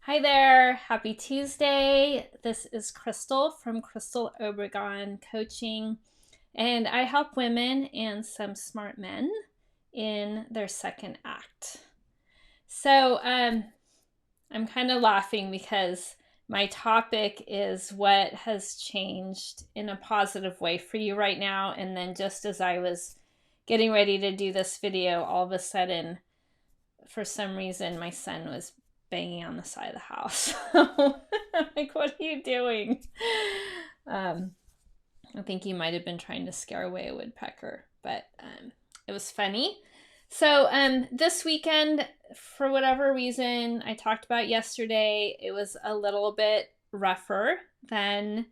Hi there, happy Tuesday. This is Crystal from Crystal Obregon Coaching, and I help women and some smart men in their second act. So I'm kind of laughing because my topic is what has changed in a positive way for you right now. And then just as I was getting ready to do this video, all of a sudden, for some reason, my son was banging on the side of the house. Like, what are you doing? Um, I think he might have been trying to scare away a woodpecker, but it was funny. So this weekend, for whatever reason, I talked about yesterday, it was a little bit rougher than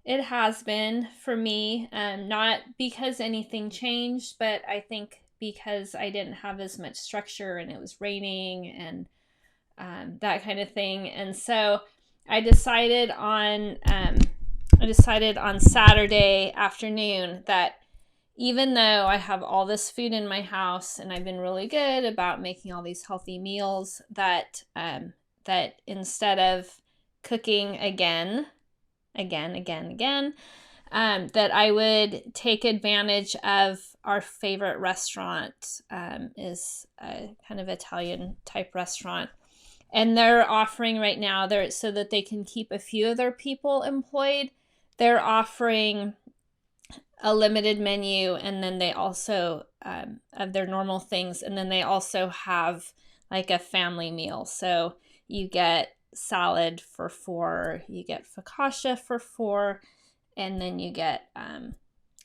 it has been for me. Not because anything changed, but I think because I didn't have as much structure and it was raining and that kind of thing. And so I decided on Saturday afternoon that even though I have all this food in my house and I've been really good about making all these healthy meals, that instead of cooking again, that I would take advantage of our favorite restaurant. Is a kind of Italian type restaurant, and they're offering right now, so that they can keep a few of their people employed, they're offering a limited menu, and then they also of their normal things, and then they also have like a family meal. So you get salad for $4, you get focaccia for $4, and then you get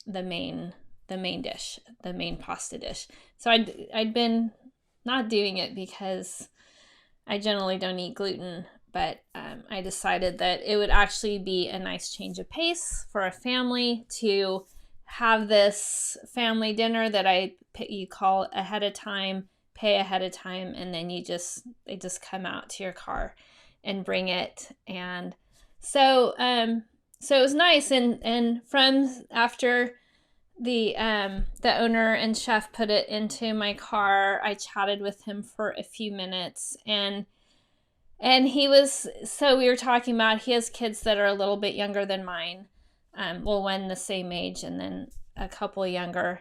the main dish, the main pasta dish. So I'd been not doing it because I generally don't eat gluten, but I decided that it would actually be a nice change of pace for a family to have this family dinner that you call ahead of time, pay ahead of time, and then they just come out to your car and bring it. And so it was nice. And from after the owner and chef put it into my car, I chatted with him for a few minutes, and we were talking about, he has kids that are a little bit younger than mine. One the same age and then a couple younger,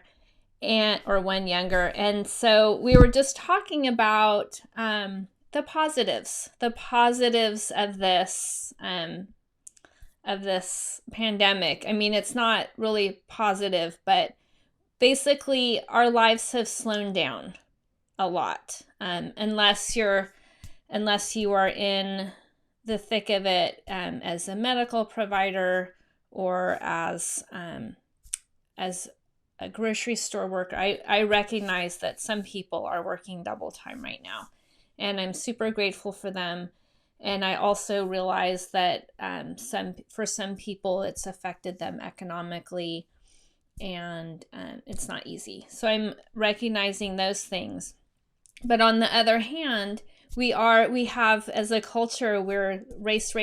or one younger. And so we were just talking about the positives of this pandemic. I mean, it's not really positive, but basically our lives have slowed down a lot, unless you are in the thick of it, as a medical provider or as a grocery store worker. I recognize that some people are working double time right now, and I'm super grateful for them. And I also realize that for some people it's affected them economically, and it's not easy. So I'm recognizing those things. But on the other hand, we have, as a culture, we're race.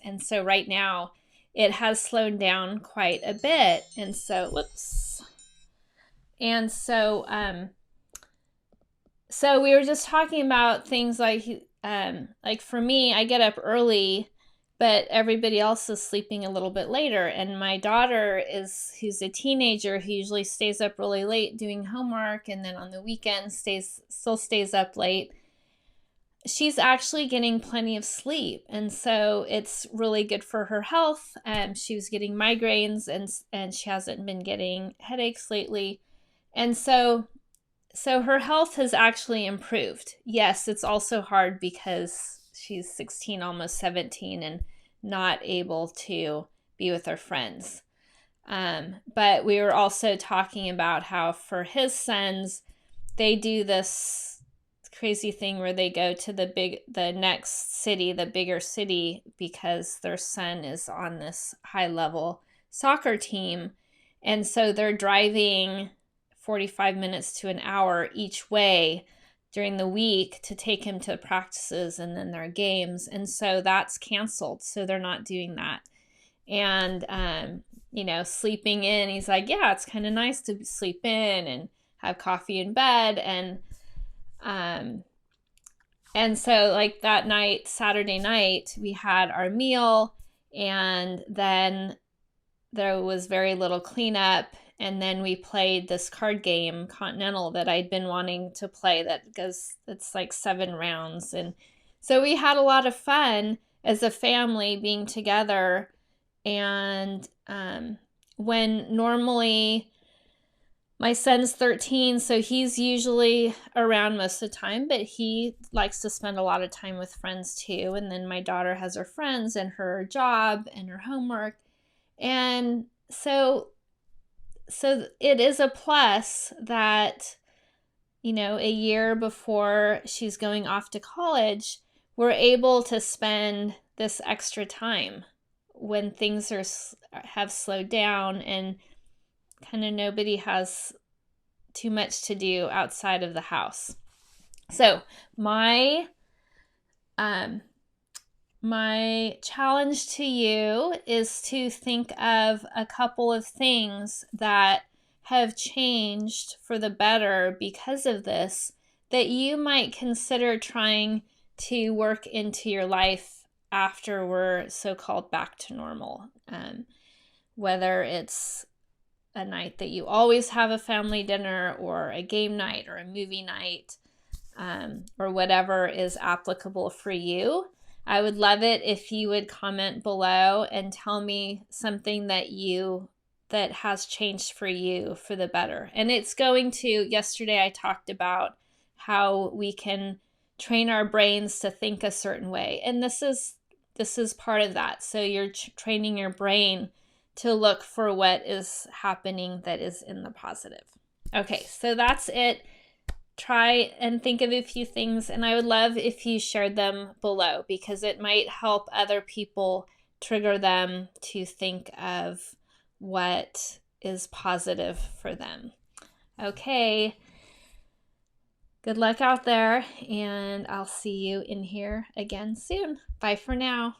And so right now it has slowed down quite a bit. And so, whoops. And so we were just talking about things like for me, I get up early, but everybody else is sleeping a little bit later. And my daughter who's a teenager, who usually stays up really late doing homework, and then on the weekends still stays up late. She's actually getting plenty of sleep, and so it's really good for her health. She was getting migraines, and she hasn't been getting headaches lately, and so her health has actually improved. Yes, it's also hard because she's 16, almost 17, and not able to be with her friends. But we were also talking about how for his sons, they do this crazy thing where they go to the next city, the bigger city, because their son is on this high level soccer team. And so they're driving 45 minutes to an hour each way during the week to take him to practices and then their games. And so that's canceled. So they're not doing that. And, sleeping in, he's like, yeah, it's kind of nice to sleep in and have coffee in bed. And And so, like that night, Saturday night, we had our meal, and then there was very little cleanup. And then we played this card game, Continental, that I'd been wanting to play. It's like 7 rounds. And so we had a lot of fun as a family being together. And when normally my son's 13, so he's usually around most of the time, but he likes to spend a lot of time with friends too. And then my daughter has her friends and her job and her homework. And so it is a plus that, a year before she's going off to college, we're able to spend this extra time when things have slowed down and kind of nobody has too much to do outside of the house. So my my challenge to you is to think of a couple of things that have changed for the better because of this that you might consider trying to work into your life after we're so-called back to normal. Whether it's a night that you always have a family dinner or a game night or a movie night, or whatever is applicable for you. I would love it if you would comment below and tell me something that has changed for you for the better. And it's going to, yesterday I talked about how we can train our brains to think a certain way. And this is part of that. So you're training your brain to look for what is happening that is in the positive. Okay, so that's it. Try and think of a few things, and I would love if you shared them below because it might help other people, trigger them to think of what is positive for them. Okay, good luck out there, and I'll see you in here again soon. Bye for now.